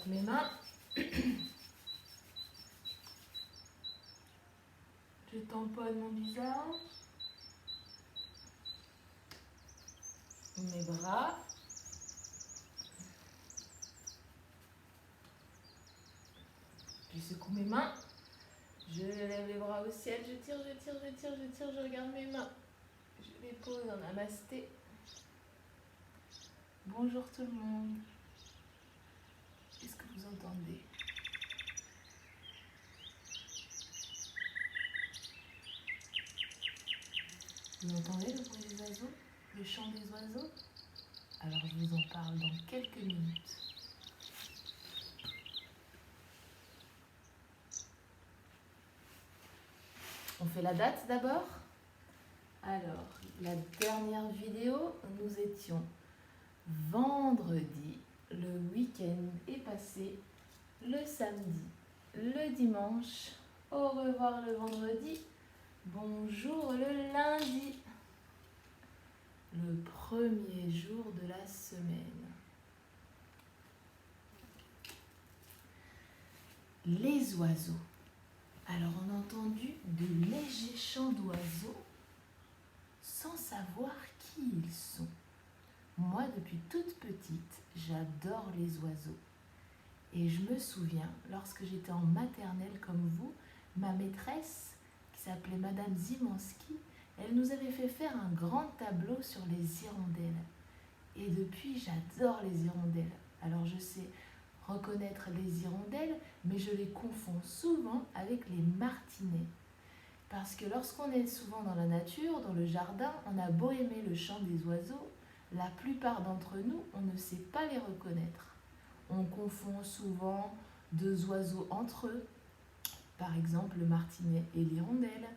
frotte mes mains. Je tamponne mon visage. Mes bras. Je secoue mes mains. Je lève les bras au ciel. Je tire, je regarde mes mains. Je les pose en namasté. Bonjour tout le monde. Qu'est-ce que vous entendez? Vous entendez le bruit des oiseaux? Le chant des oiseaux? Alors je vous en parle dans quelques minutes. On fait la date d'abord. Alors, la dernière vidéo, nous étions vendredi, le week-end est passé, le samedi, le dimanche, au revoir le vendredi, bonjour le lundi, le premier jour de la semaine. Les oiseaux. Alors on a entendu de légers chants d'oiseaux sans savoir qui ils sont. Moi, depuis toute petite, j'adore les oiseaux. Et je me souviens, lorsque j'étais en maternelle comme vous, ma maîtresse, qui s'appelait Madame Zimanski, elle nous avait fait faire un grand tableau sur les hirondelles. Et depuis, j'adore les hirondelles. Alors je sais reconnaître les hirondelles, mais je les confonds souvent avec les martinets. Parce que lorsqu'on est souvent dans la nature, dans le jardin, on a beau aimer le chant des oiseaux, la plupart d'entre nous, on ne sait pas les reconnaître. On confond souvent deux oiseaux entre eux, par exemple le martinet et l'hirondelle,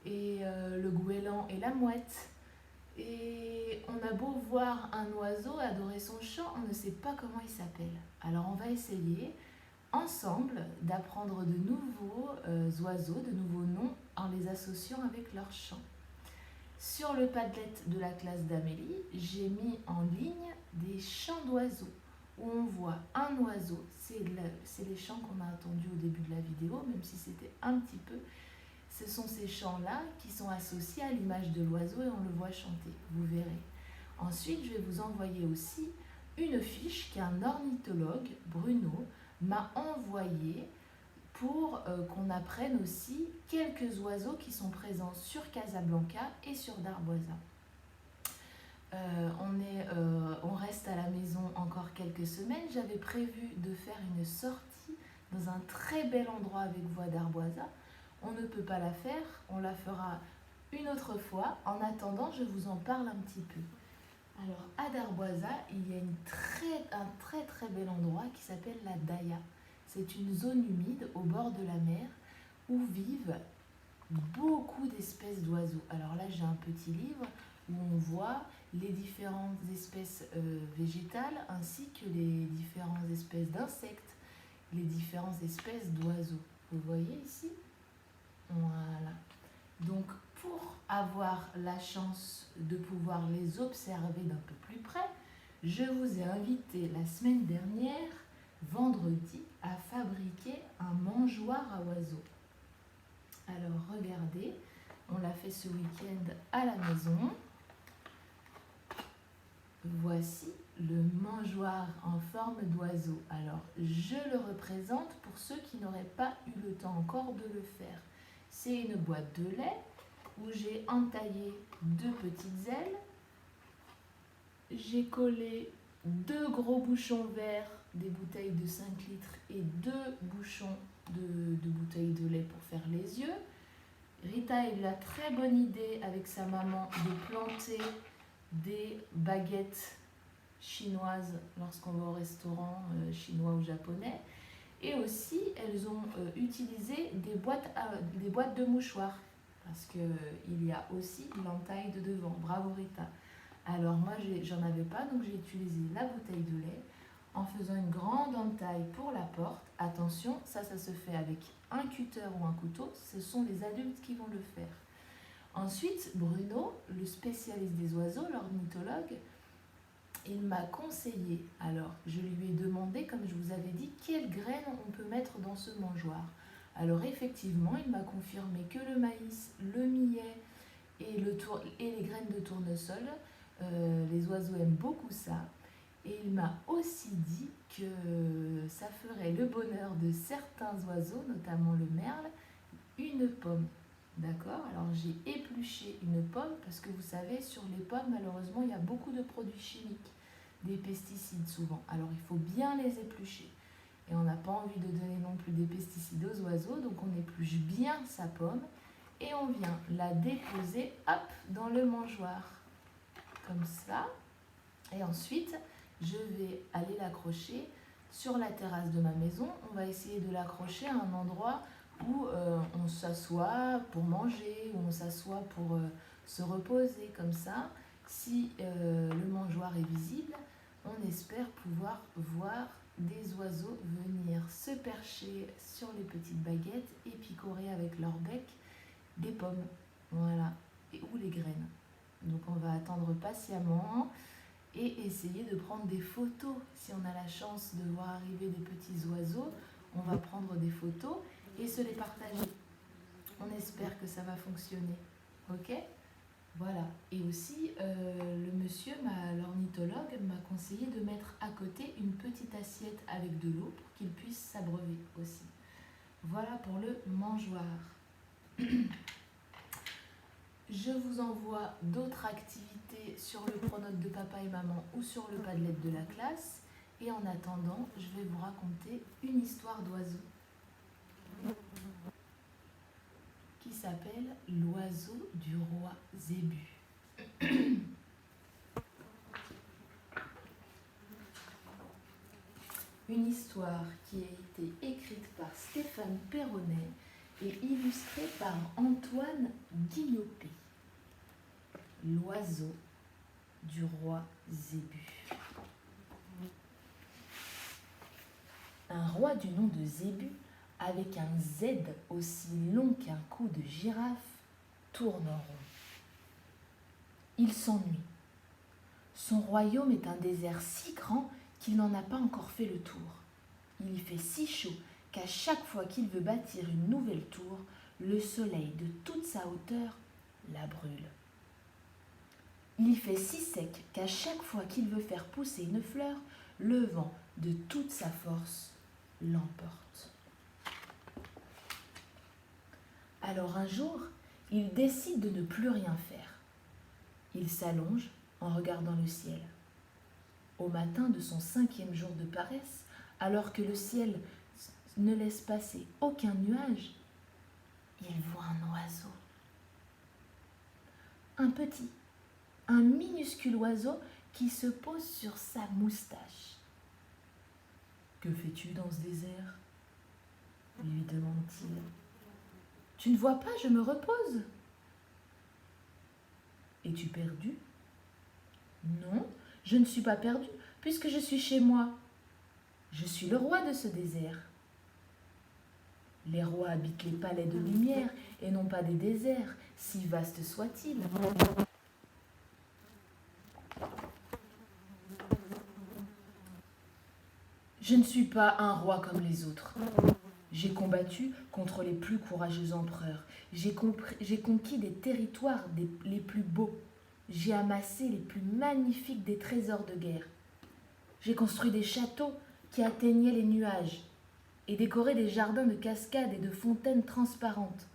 et le goéland et la mouette. Et on a beau voir un oiseau, adorer son chant, on ne sait pas comment il s'appelle. Alors on va essayer ensemble d'apprendre de nouveaux oiseaux, de nouveaux noms en les associant avec leur chant. Sur le Padlet de la classe d'Amélie, j'ai mis en ligne des chants d'oiseaux où on voit un oiseau, c'est les chants qu'on a entendus au début de la vidéo, même si c'était un petit peu. Ce sont ces chants-là qui sont associés à l'image de l'oiseau et on le voit chanter, vous verrez. Ensuite, je vais vous envoyer aussi une fiche qu'un ornithologue, Bruno, m'a envoyée pour qu'on apprenne aussi quelques oiseaux qui sont présents sur Casablanca et sur Darboisa. On reste à la maison encore quelques semaines. J'avais prévu de faire une sortie dans un très bel endroit avec vous à Darboisa. On ne peut pas la faire, on la fera une autre fois. En attendant, je vous en parle un petit peu. Alors, à Darboisa, il y a un très bel endroit qui s'appelle la Daya. C'est une zone humide au bord de la mer où vivent beaucoup d'espèces d'oiseaux. Alors là, j'ai un petit livre où on voit les différentes espèces végétales ainsi que les différentes espèces d'insectes, les différentes espèces d'oiseaux. Vous voyez ici? Voilà. Donc, pour avoir la chance de pouvoir les observer d'un peu plus près, je vous ai invité la semaine dernière, vendredi, à fabriquer un mangeoire à oiseaux. Alors, regardez, on l'a fait ce week-end à la maison. Voici le mangeoire en forme d'oiseau. Alors, je le représente pour ceux qui n'auraient pas eu le temps encore de le faire. C'est une boîte de lait où j'ai entaillé 2 petites ailes. J'ai collé 2 gros bouchons verts, des bouteilles de 5 litres et 2 bouchons de bouteilles de lait pour faire les yeux. Rita a eu la très bonne idée avec sa maman de planter des baguettes chinoises lorsqu'on va au restaurant chinois ou japonais. Et aussi, elles ont utilisé des boîtes de mouchoirs parce qu'il y a aussi l'entaille de devant. Bravo Rita. Alors moi, j'en avais pas, donc j'ai utilisé la bouteille de lait en faisant une grande entaille pour la porte. Attention, ça se fait avec un cutter ou un couteau. Ce sont les adultes qui vont le faire. Ensuite, Bruno, le spécialiste des oiseaux, l'ornithologue, il m'a conseillé, alors je lui ai demandé, comme je vous avais dit, quelles graines on peut mettre dans ce mangeoire. Alors effectivement, il m'a confirmé que le maïs, le millet et les graines de tournesol, les oiseaux aiment beaucoup ça. Et il m'a aussi dit que ça ferait le bonheur de certains oiseaux, notamment le merle, une pomme. D'accord? Alors j'ai épluché une pomme parce que vous savez, sur les pommes, malheureusement, il y a beaucoup de produits chimiques, des pesticides souvent. Alors il faut bien les éplucher. Et on n'a pas envie de donner non plus des pesticides aux oiseaux, donc on épluche bien sa pomme et on vient la déposer, hop, dans le mangeoire. Comme ça. Et ensuite, je vais aller l'accrocher sur la terrasse de ma maison. On va essayer de l'accrocher à un endroit où on s'assoit pour manger, où on s'assoit pour se reposer comme ça. Si le mangeoir est visible, on espère pouvoir voir des oiseaux venir se percher sur les petites baguettes et picorer avec leur bec des pommes, voilà, ou les graines. Donc on va attendre patiemment et essayer de prendre des photos. Si on a la chance de voir arriver des petits oiseaux, on va prendre des photos et se les partager. On espère que ça va fonctionner. Ok? Voilà. Et aussi, le monsieur, l'ornithologue, m'a conseillé de mettre à côté une petite assiette avec de l'eau pour qu'il puisse s'abreuver aussi. Voilà pour le mangeoire. Je vous envoie d'autres activités sur le pronote de papa et maman ou sur le Padlet de la classe. Et en attendant, je vais vous raconter une histoire d'oiseau qui s'appelle L'oiseau du roi Zébu. Une histoire qui a été écrite par Stéphane Perronnet et illustrée par Antoine Guillopé. L'oiseau du roi Zébu. Un roi du nom de Zébu, avec un Z aussi long qu'un cou de girafe, tourne en rond. Il s'ennuie. Son royaume est un désert si grand qu'il n'en a pas encore fait le tour. Il y fait si chaud qu'à chaque fois qu'il veut bâtir une nouvelle tour, le soleil de toute sa hauteur la brûle. Il y fait si sec qu'à chaque fois qu'il veut faire pousser une fleur, le vent de toute sa force l'emporte. Alors un jour, il décide de ne plus rien faire. Il s'allonge en regardant le ciel. Au matin de son 5e jour de paresse, alors que le ciel ne laisse passer aucun nuage, il voit un oiseau. Un minuscule oiseau qui se pose sur sa moustache. « Que fais-tu dans ce désert ?» lui demande-t-il. « Tu ne vois pas, je me repose. »« Es-tu perdu ?»« Non, je ne suis pas perdu, puisque je suis chez moi. Je suis le roi de ce désert. » Les rois habitent les palais de lumière et non pas des déserts, si vastes soient-ils. Je ne suis pas un roi comme les autres. J'ai combattu contre les plus courageux empereurs. J'ai conquis des territoires les plus beaux. J'ai amassé les plus magnifiques des trésors de guerre. J'ai construit des châteaux qui atteignaient les nuages et décoré des jardins de cascades et de fontaines transparentes.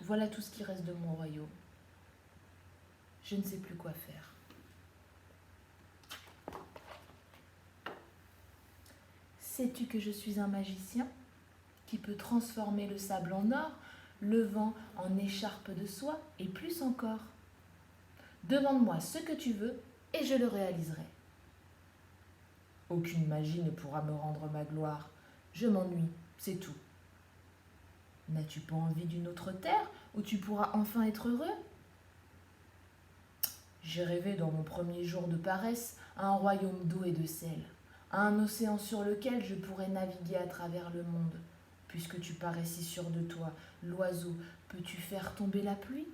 Voilà tout ce qui reste de mon royaume. Je ne sais plus quoi faire. Sais-tu que je suis un magicien qui peut transformer le sable en or, le vent en écharpe de soie et plus encore? Demande-moi ce que tu veux et je le réaliserai. Aucune magie ne pourra me rendre ma gloire. Je m'ennuie, c'est tout. N'as-tu pas envie d'une autre terre où tu pourras enfin être heureux? J'ai rêvé dans mon premier jour de paresse à un royaume d'eau et de sel, à un océan sur lequel je pourrais naviguer à travers le monde. Puisque tu parais si sûr de toi, l'oiseau, peux-tu faire tomber la pluie?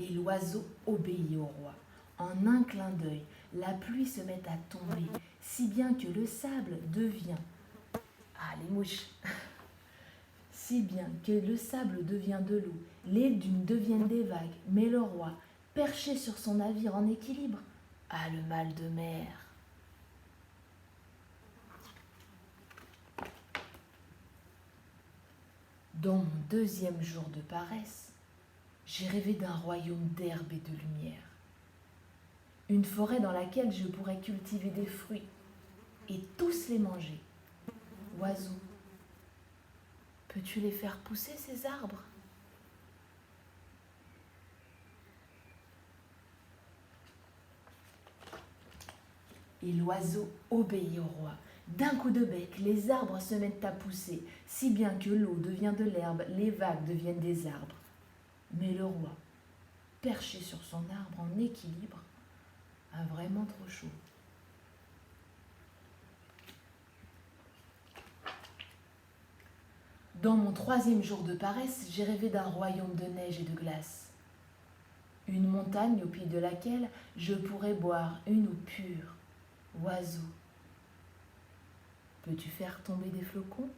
Et l'oiseau obéit au roi. En un clin d'œil, la pluie se met à tomber, si bien que le sable devient... Ah, les mouches. Si bien que le sable devient de l'eau, les dunes deviennent des vagues, mais le roi, perché sur son navire en équilibre, a le mal de mer. Dans mon deuxième jour de paresse, j'ai rêvé d'un royaume d'herbe et de lumière. Une forêt dans laquelle je pourrais cultiver des fruits et tous les manger. Oiseau, peux-tu les faire pousser, ces arbres? Et l'oiseau obéit au roi. D'un coup de bec, les arbres se mettent à pousser, si bien que l'eau devient de l'herbe, les vagues deviennent des arbres. Mais le roi, perché sur son arbre en équilibre, a vraiment trop chaud. Dans mon troisième jour de paresse, j'ai rêvé d'un royaume de neige et de glace. Une montagne au pied de laquelle je pourrais boire une eau pure. Oiseau, peux-tu faire tomber des flocons?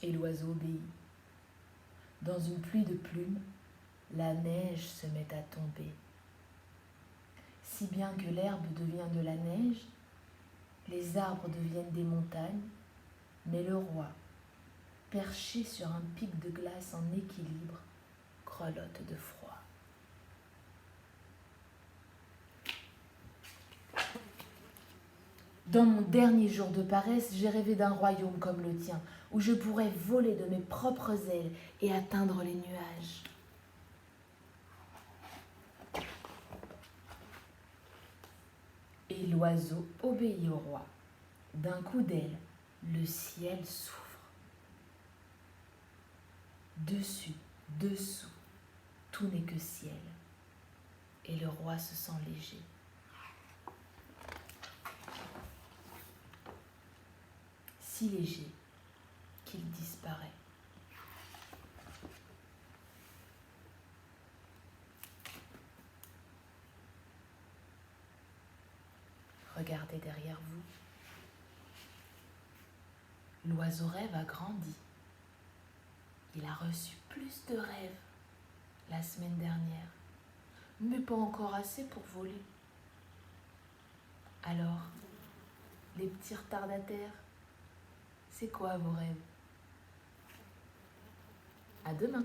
Et l'oiseau obéit. Dans une pluie de plumes, la neige se met à tomber. Si bien que l'herbe devient de la neige, les arbres deviennent des montagnes, mais le roi, perché sur un pic de glace en équilibre, grelotte de froid. Dans mon dernier jour de paresse, j'ai rêvé d'un royaume comme le tien, où je pourrais voler de mes propres ailes et atteindre les nuages. Et l'oiseau obéit au roi. D'un coup d'aile, le ciel s'ouvre. Dessus, dessous, tout n'est que ciel. Et le roi se sent léger. Si léger qu'il disparaît. Regardez derrière vous. L'oiseau rêve a grandi. Il a reçu plus de rêves la semaine dernière, mais pas encore assez pour voler. Alors, les petits retardataires, c'est quoi vos rêves? À demain!